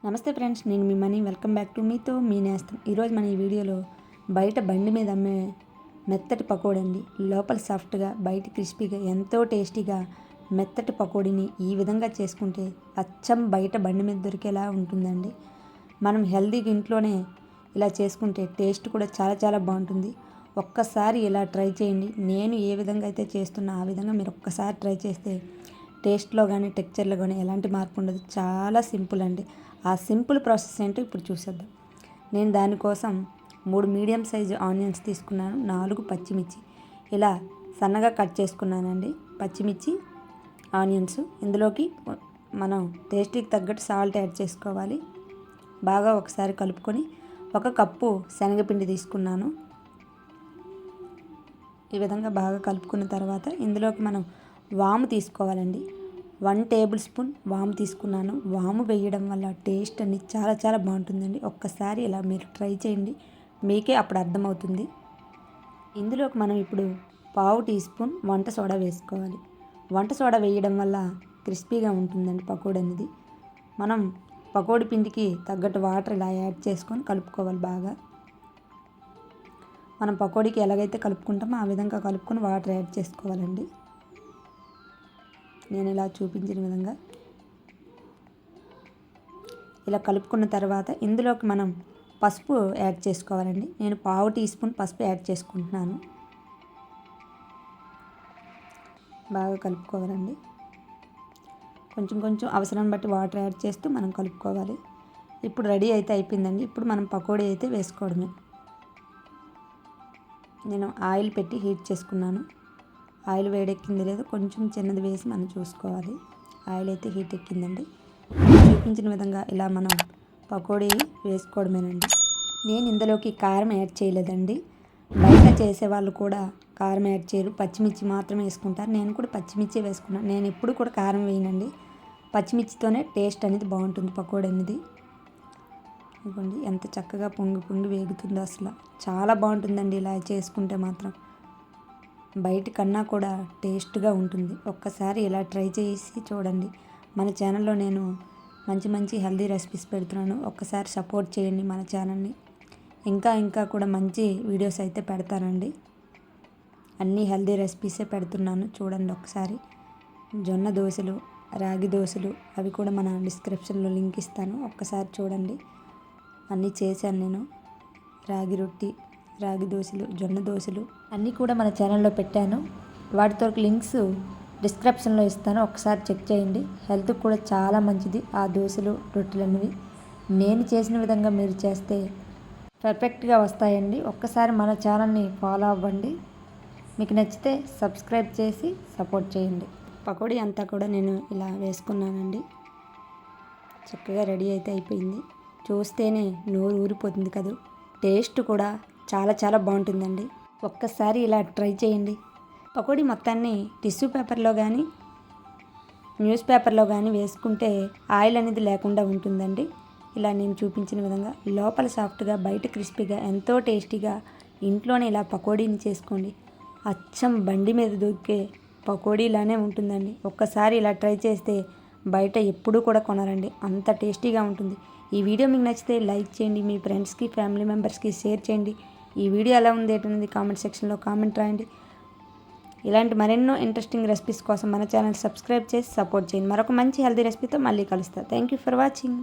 నమస్తే ఫ్రెండ్స్, నేను మీ money. Welcome back to మీతో మీ నేస్తం. ఈరోజు మన ఈ వీడియోలో బయట బండి మీద అమ్మే మెత్తటి పకోడీ అండి. లోపల సాఫ్ట్గా బయట క్రిస్పీగా ఎంతో టేస్టీగా మెత్తటి పకోడీని ఈ విధంగా చేసుకుంటే అచ్చం బయట బండి మీద దొరికేలా ఉంటుందండి. మనం హెల్తీగా ఇంట్లోనే ఇలా చేసుకుంటే టేస్ట్ కూడా చాలా చాలా బాగుంటుంది. ఒక్కసారి ఇలా ట్రై చేయండి. నేను ఏ విధంగా అయితే చేస్తున్నా ఆ విధంగా మీరు ఒక్కసారి ట్రై చేస్తే టేస్ట్లో కానీ టెక్చర్లో కానీ ఎలాంటి మార్పు ఉండదు. చాలా సింపుల్ అండి. ఆ సింపుల్ ప్రాసెస్ ఏంటో ఇప్పుడు చూసేద్దాం. నేను దానికోసం 3 మీడియం సైజు ఆనియన్స్ తీసుకున్నాను, 4 పచ్చిమిర్చి ఇలా సన్నగా కట్ చేసుకున్నానండి. పచ్చిమిర్చి, ఆనియన్స్, ఇందులోకి మనం టేస్టీకి తగ్గట్టు సాల్ట్ యాడ్ చేసుకోవాలి. బాగా ఒకసారి కలుపుకొని 1 కప్పు శనగపిండి తీసుకున్నాను. ఈ విధంగా బాగా కలుపుకున్న తర్వాత ఇందులోకి మనం వాము తీసుకోవాలండి. 1 టేబుల్ స్పూన్ వాము తీసుకున్నాను. వాము వేయడం వల్ల టేస్ట్ అనేది చాలా చాలా బాగుంటుందండి. ఒక్కసారి ఇలా మీరు ట్రై చేయండి, మీకే అప్పుడు అర్థమవుతుంది. ఇందులోకి మనం ఇప్పుడు 1/2 టీ స్పూన్ వంట సోడా వేసుకోవాలి. వంట సోడా వేయడం వల్ల క్రిస్పీగా ఉంటుందండి పకోడీ అనేది. మనం పకోడీ పిండికి తగ్గట్టు వాటర్ ఇలా యాడ్ చేసుకొని కలుపుకోవాలి. బాగా మనం పకోడీకి ఎలాగైతే కలుపుకుంటామో ఆ విధంగా కలుపుకొని వాటర్ యాడ్ చేసుకోవాలండి. నేను ఇలా చూపించిన విధంగా ఇలా కలుపుకున్న తర్వాత ఇందులోకి మనం పసుపు యాడ్ చేసుకోవాలండి. నేను 1/2 టీ స్పూన్ పసుపు యాడ్ చేసుకుంటున్నాను. బాగా కలుపుకోవాలండి. కొంచెం కొంచెం అవసరాన్ని బట్టి వాటర్ యాడ్ చేస్తూ మనం కలుపుకోవాలి. ఇప్పుడు రెడీ అయితే అయిపోయిందండి. ఇప్పుడు మనం పకోడీ అయితే వేసుకోవడమే. నేను ఆయిల్ పెట్టి హీట్ చేసుకున్నాను. ఆయిల్ వేడెక్కింది లేదు, కొంచెం చిన్నది వేసి మనం చూసుకోవాలి. ఆయిల్ అయితే హీట్ ఎక్కిందండి. చూపించిన విధంగా ఇలా మనం పకోడీ వేసుకోవడమేనండి. నేను ఇందులోకి కారం యాడ్ చేయలేదండి. బయట చేసేవాళ్ళు కూడా కారం యాడ్ చేయరు, పచ్చిమిర్చి మాత్రమే వేసుకుంటారు. నేను కూడా పచ్చిమిర్చి వేసుకున్నాను. నేను ఎప్పుడు కూడా కారం వేయనండి. పచ్చిమిర్చితోనే టేస్ట్ అనేది బాగుంటుంది పకోడీ అనేది. ఇదిగోండి ఎంత చక్కగా పొంగి పొంగి వేగుతుందో, అసలు చాలా బాగుంటుందండి ఇలా చేసుకుంటే మాత్రం. బయట కన్నా కూడా టేస్ట్గా ఉంటుంది. ఒక్కసారి ఇలా ట్రై చేసి చూడండి. మన ఛానల్లో నేను మంచి మంచి హెల్తీ రెసిపీస్ పెడుతున్నాను. ఒక్కసారి సపోర్ట్ చేయండి మన ఛానల్ని. ఇంకా కూడా మంచి వీడియోస్ అయితే పెడతానండి. అన్నీ హెల్తీ రెసిపీసే పెడుతున్నాను, చూడండి ఒకసారి. జొన్న దోశలు, రాగి దోశలు అవి కూడా మన డిస్క్రిప్షన్లో లింక్ ఇస్తాను, ఒక్కసారి చూడండి. అన్నీ చేశాను నేను. రాగి రొట్టి, రాగి దోశలు, జొన్న దోశలు అన్నీ కూడా మన ఛానల్లో పెట్టాను. వాటితో లింక్స్ డిస్క్రిప్షన్లో ఇస్తాను, ఒకసారి చెక్ చేయండి. హెల్త్కి కూడా చాలా మంచిది ఆ దోశలు, రొట్టెలు అనేవి. నేను చేసిన విధంగా మీరు చేస్తే పర్ఫెక్ట్గా వస్తాయండి. ఒక్కసారి మన ఛానల్ని ఫాలో అవ్వండి. మీకు నచ్చితే సబ్స్క్రైబ్ చేసి సపోర్ట్ చేయండి. పకోడీ అంతా కూడా నేను ఇలా వేసుకున్నానండి. చక్కగా రెడీ అయితే అయిపోయింది. చూస్తేనే నోరు ఊరిపోతుంది కదా. టేస్ట్ కూడా చాలా చాలా బాగుంటుందండి. ఒక్కసారి ఇలా ట్రై చేయండి. పకోడీ మొత్తాన్ని టిష్యూ పేపర్లో కానీ న్యూస్ పేపర్లో కానీ వేసుకుంటే ఆయిల్ అనేది లేకుండా ఉంటుందండి. ఇలా నేను చూపించిన విధంగా లోపల సాఫ్ట్గా బయట క్రిస్పీగా ఎంతో టేస్టీగా ఇంట్లోనే ఇలా పకోడీని చేసుకోండి. అచ్చం బండి మీద దొరికే పకోడీలానే ఉంటుందండి. ఒక్కసారి ఇలా ట్రై చేస్తే బయట ఎప్పుడూ కూడా కొనరండి, అంత టేస్టీగా ఉంటుంది. ఈ వీడియో మీకు నచ్చితే లైక్ చేయండి, మీ ఫ్రెండ్స్కి ఫ్యామిలీ మెంబర్స్కి షేర్ చేయండి. ఈ వీడియో ఎలా ఉంది ఏంటనేది కామెంట్ సెక్షన్లో కామెంట్ రాయండి. ఇలాంటి మరెన్నో ఇంట్రెస్టింగ్ రెసిపీస్ కోసం మన ఛానల్ సబ్స్క్రైబ్ చేసి సపోర్ట్ చేయండి. మరొక మంచి హెల్తీ రెసిపీతో మళ్ళీ కలుస్తా. Thank you for watching.